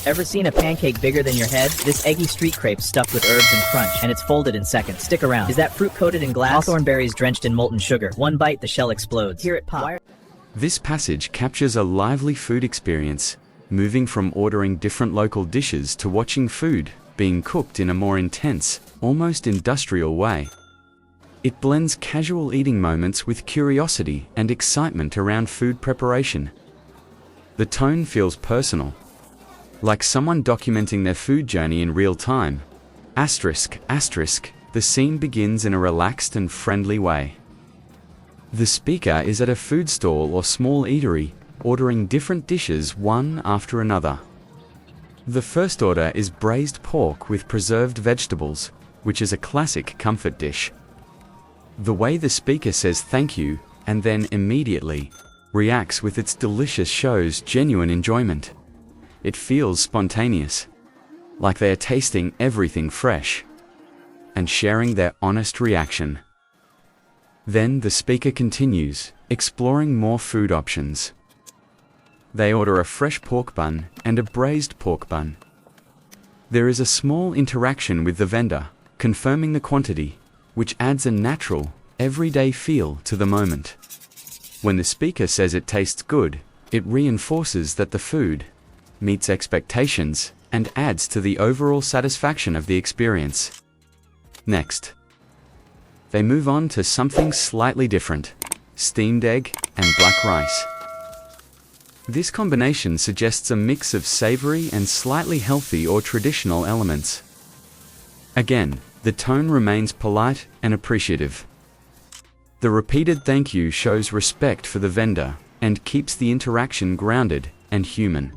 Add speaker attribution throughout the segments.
Speaker 1: Ever seen a pancake bigger than your head? This eggy street crepe stuffed with herbs and crunch, and it's folded in seconds. Stick around. Is that fruit coated in glass? Hawthorn berries drenched in molten sugar. One bite, the shell explodes. Hear it pop.
Speaker 2: This passage captures a lively food experience, moving from ordering different local dishes to watching food being cooked in a more intense, almost industrial way. It blends casual eating moments with curiosity and excitement around food preparation. The tone feels personal, like someone documenting their food journey in real time. The scene begins in a relaxed and friendly way. The speaker is at a food stall or small eatery, ordering different dishes one after another. The first order is braised pork with preserved vegetables, which is a classic comfort dish. The way the speaker says thank you, and then immediately reacts with its delicious shows genuine enjoyment. It feels spontaneous, like they are tasting everything fresh and sharing their honest reaction. Then the speaker continues, exploring more food options. They order a fresh pork bun and a braised pork bun. There is a small interaction with the vendor, confirming the quantity, which adds a natural, everyday feel to the moment. When the speaker says it tastes good, it reinforces that the food meets expectations and adds to the overall satisfaction of the experience. Next, they move on to something slightly different: steamed egg and black rice. This combination suggests a mix of savory and slightly healthy or traditional elements. Again, the tone remains polite and appreciative. The repeated thank you shows respect for the vendor and keeps the interaction grounded and human.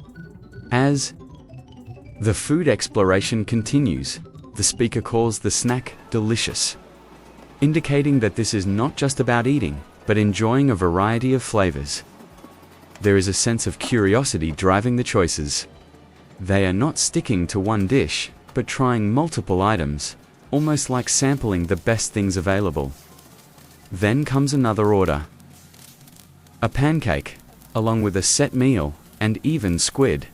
Speaker 2: As the food exploration continues, the speaker calls the snack delicious, indicating that this is not just about eating, but enjoying a variety of flavors. There is a sense of curiosity driving the choices. They are not sticking to one dish, but trying multiple items, almost like sampling the best things available. Then comes another order: a pancake, along with a set meal, and even squid.